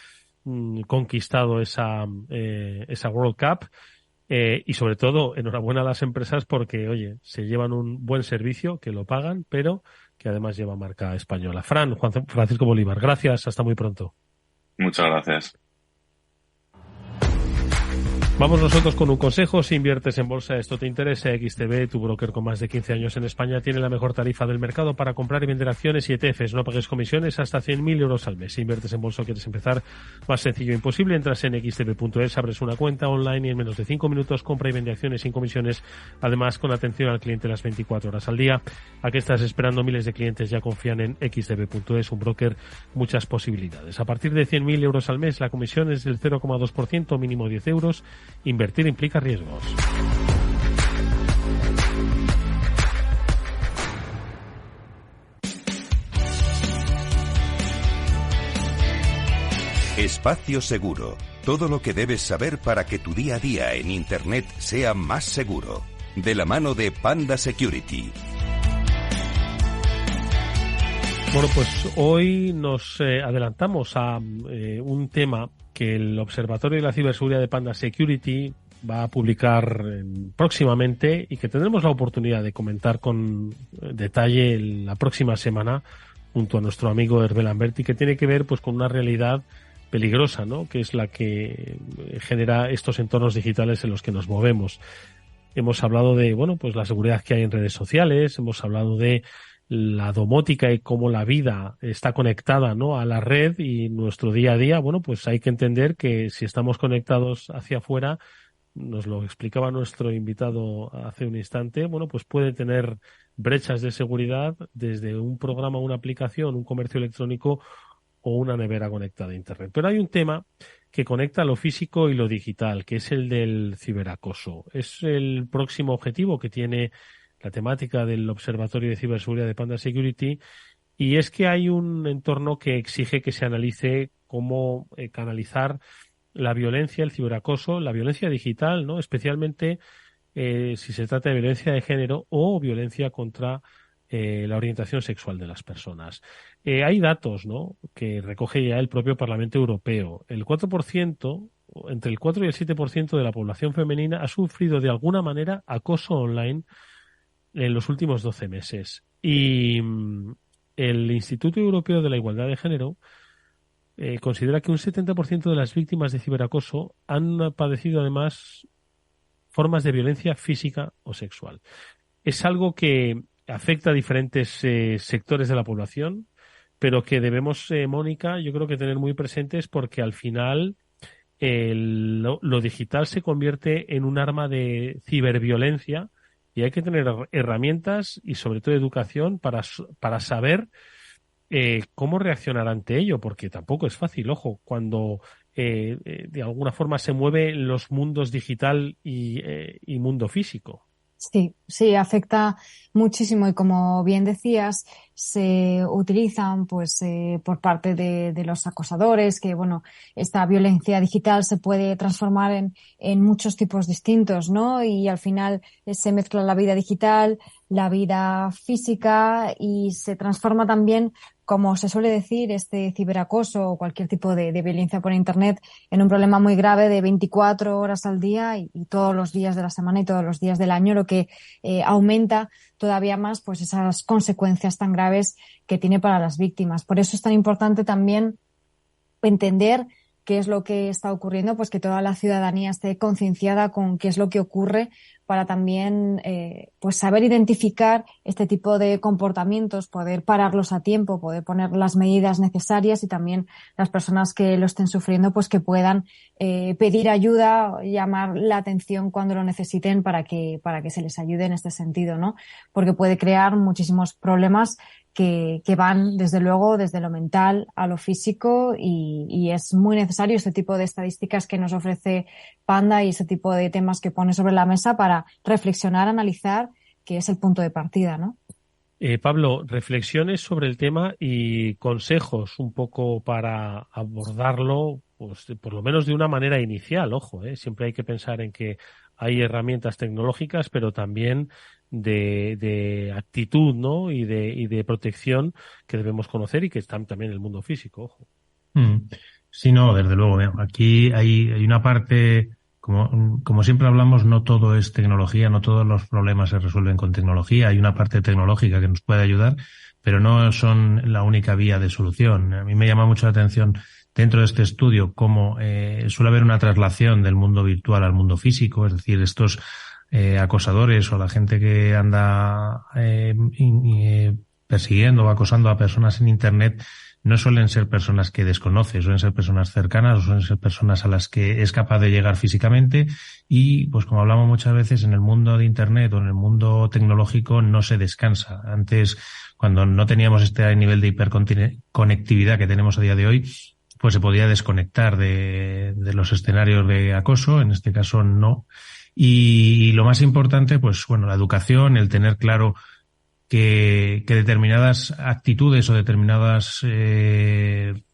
conquistado esa World Cup. Y sobre todo, enhorabuena a las empresas porque, oye, se llevan un buen servicio, que lo pagan, pero que además lleva marca española. Juan Francisco Bolívar, gracias, hasta muy pronto. Muchas gracias. Vamos nosotros con un consejo. Si inviertes en bolsa, esto te interesa. XTB, tu broker con más de 15 años en España, tiene la mejor tarifa del mercado para comprar y vender acciones y ETFs. No pagues comisiones hasta 100.000 euros al mes. Si inviertes en bolsa o quieres empezar, más sencillo imposible. Entras en xtb.es, abres una cuenta online y en menos de 5 minutos compra y vende acciones sin comisiones. Además, con atención al cliente las 24 horas al día. ¿A qué estás esperando? Miles de clientes ya confían en xtb.es, un broker, muchas posibilidades. A partir de 100.000 euros al mes, la comisión es del 0,2%, mínimo 10 euros. Invertir implica riesgos. Espacio Seguro. Todo lo que debes saber para que tu día a día en Internet sea más seguro. De la mano de Panda Security. Bueno, pues hoy nos adelantamos a un tema que el Observatorio de la Ciberseguridad de Panda Security va a publicar próximamente y que tendremos la oportunidad de comentar con detalle la próxima semana junto a nuestro amigo Hervé Lamberti, que tiene que ver pues con una realidad peligrosa, ¿no? Que es la que genera estos entornos digitales en los que nos movemos. Hemos hablado de, pues la seguridad que hay en redes sociales, hemos hablado de la domótica y cómo la vida está conectada, ¿no?, a la red y nuestro día a día. Pues hay que entender que si estamos conectados hacia afuera, nos lo explicaba nuestro invitado hace un instante, pues puede tener brechas de seguridad desde un programa, una aplicación, un comercio electrónico o una nevera conectada a Internet. Pero hay un tema que conecta lo físico y lo digital, que es el del ciberacoso. Es el próximo objetivo que tiene la temática del Observatorio de Ciberseguridad de Panda Security, y es que hay un entorno que exige que se analice cómo canalizar la violencia, el ciberacoso, la violencia digital, ¿no?, especialmente si se trata de violencia de género o violencia contra la orientación sexual de las personas. Hay datos, ¿no?, que recoge ya el propio Parlamento Europeo. El 4%, entre el 4 y el 7% de la población femenina ha sufrido de alguna manera acoso online en los últimos 12 meses. Y el Instituto Europeo de la Igualdad de Género considera que un 70% de las víctimas de ciberacoso han padecido además formas de violencia física o sexual. Es algo que afecta a diferentes sectores de la población, pero que debemos, Mónica, yo creo que tener muy presentes, porque al final lo digital se convierte en un arma de ciberviolencia y hay que tener herramientas y sobre todo educación para saber cómo reaccionar ante ello, porque tampoco es fácil, ojo, cuando de alguna forma se mueven los mundos digital y mundo físico. Sí, afecta muchísimo y, como bien decías, se utilizan por parte de los acosadores, que esta violencia digital se puede transformar en muchos tipos distintos, ¿no? Y al final se mezcla la vida digital, la vida física, y se transforma también, como se suele decir, este ciberacoso o cualquier tipo de violencia por Internet en un problema muy grave de 24 horas al día y todos los días de la semana y todos los días del año, lo que aumenta todavía más esas consecuencias tan graves que tiene para las víctimas. Por eso es tan importante también entender qué es lo que está ocurriendo, que toda la ciudadanía esté concienciada con qué es lo que ocurre, para también saber identificar este tipo de comportamientos, poder pararlos a tiempo, poder poner las medidas necesarias, y también las personas que lo estén sufriendo que puedan pedir ayuda, llamar la atención cuando lo necesiten para que se les ayude en este sentido, ¿no? Porque puede crear muchísimos problemas que van desde luego desde lo mental a lo físico, y es muy necesario este tipo de estadísticas que nos ofrece Panda y ese tipo de temas que pone sobre la mesa para reflexionar, analizar, que es el punto de partida, ¿no? Pablo, reflexiones sobre el tema y consejos un poco para abordarlo, por lo menos de una manera inicial. Ojo, siempre hay que pensar en que hay herramientas tecnológicas, pero también de actitud, ¿no?, y de protección que debemos conocer, y que están también en el mundo físico. Ojo. Sí, no, desde luego. Aquí hay una parte, como siempre hablamos, no todo es tecnología, no todos los problemas se resuelven con tecnología. Hay una parte tecnológica que nos puede ayudar, pero no son la única vía de solución. A mí me llama mucho la atención dentro de este estudio cómo suele haber una traslación del mundo virtual al mundo físico, es decir, estos acosadores o la gente que anda persiguiendo o acosando a personas en Internet no suelen ser personas que desconoce, suelen ser personas cercanas, o suelen ser personas a las que es capaz de llegar físicamente, y como hablamos muchas veces, en el mundo de Internet o en el mundo tecnológico no se descansa. Antes, cuando no teníamos este nivel de hiperconectividad que tenemos a día de hoy, se podía desconectar de los escenarios de acoso, en este caso no. Y lo más importante, la educación, el tener claro que determinadas actitudes o determinadas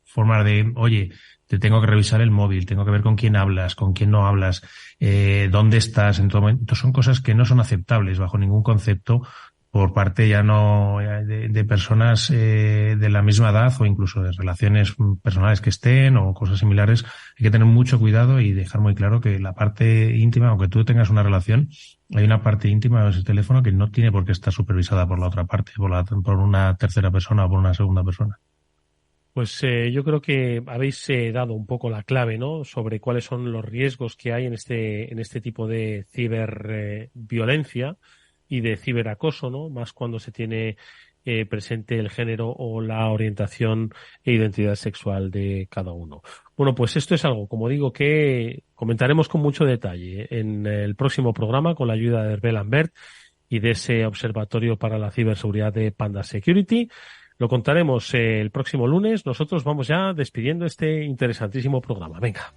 formas de, oye, te tengo que revisar el móvil, tengo que ver con quién hablas, con quién no hablas, dónde estás en todo momento, son cosas que no son aceptables bajo ningún concepto por parte ya no de personas de la misma edad, o incluso de relaciones personales que estén o cosas similares. Hay que tener mucho cuidado y dejar muy claro que la parte íntima, aunque tú tengas una relación, hay una parte íntima de ese teléfono que no tiene por qué estar supervisada por la otra parte, por una tercera persona o por una segunda persona. Pues yo creo que habéis dado un poco la clave, ¿no? Sobre cuáles son los riesgos que hay en este tipo de ciberviolencia y de ciberacoso, ¿no? Más cuando se tiene presente el género o la orientación e identidad sexual de cada uno. Bueno, pues esto es algo, como digo, que comentaremos con mucho detalle en el próximo programa con la ayuda de Hervé Lambert y de ese Observatorio para la Ciberseguridad de Panda Security. Lo contaremos el próximo lunes. Nosotros vamos ya despidiendo este interesantísimo programa. Venga.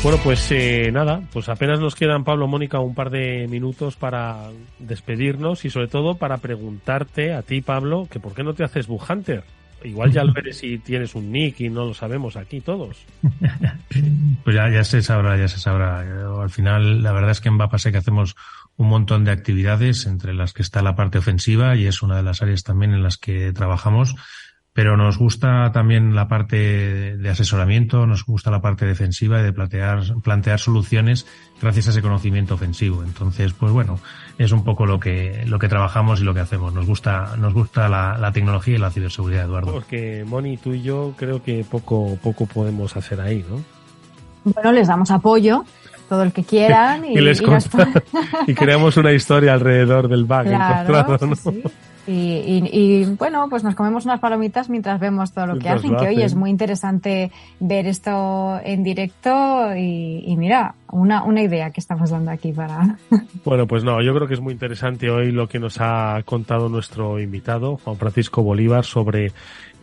Bueno, pues nada, pues apenas nos quedan, Pablo, Mónica, un par de minutos para despedirnos y sobre todo para preguntarte a ti, Pablo, que por qué no te haces Bug Hunter. Igual ya lo eres si tienes un nick y no lo sabemos aquí todos. Pues ya se sabrá. Al final, la verdad es que en Vapasec hacemos un montón de actividades, entre las que está la parte ofensiva, y es una de las áreas también en las que trabajamos. Pero nos gusta también la parte de asesoramiento, nos gusta la parte defensiva y de plantear soluciones gracias a ese conocimiento ofensivo. Entonces, pues bueno, es un poco lo que trabajamos y lo que hacemos. Nos gusta la tecnología y la ciberseguridad, Eduardo. Porque Moni, tú y yo creo que poco podemos hacer ahí, ¿no? Bueno, les damos apoyo, todo el que quieran. Y creamos una historia alrededor del bug encontrado, ¿no? Sí. Y bueno, pues nos comemos unas palomitas mientras vemos todo lo que hacen, que hoy es muy interesante ver esto en directo y mira, una idea que estamos dando aquí para... Bueno, pues no, yo creo que es muy interesante hoy lo que nos ha contado nuestro invitado, Juan Francisco Bolívar, sobre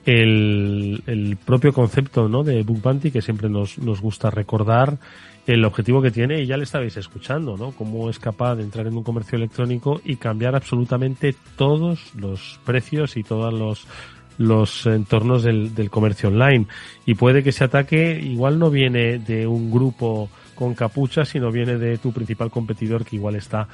el propio concepto, ¿no?, de Bug Bounty, que siempre nos gusta recordar el objetivo que tiene, y ya le estabais escuchando, ¿no? Cómo es capaz de entrar en un comercio electrónico y cambiar absolutamente todos los precios y todos los entornos del comercio online. Y puede que ese ataque igual no viene de un grupo con capucha, sino viene de tu principal competidor, que igual está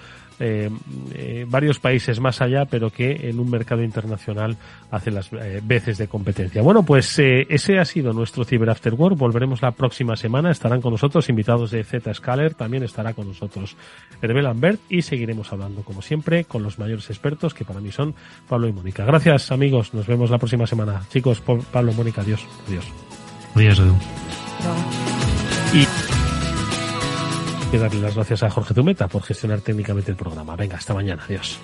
varios países más allá, pero que en un mercado internacional hace las veces de competencia. Bueno, pues ese ha sido nuestro Cyber After Work. Volveremos la próxima semana. Estarán con nosotros invitados de Zscaler. También estará con nosotros Hervé Lambert y seguiremos hablando, como siempre, con los mayores expertos, que para mí son Pablo y Mónica. Gracias, amigos. Nos vemos la próxima semana. Chicos, Pablo, Mónica, adiós. Adiós, Edu. Y darle las gracias a Jorge Zumeta por gestionar técnicamente el programa. Venga, hasta mañana. Adiós.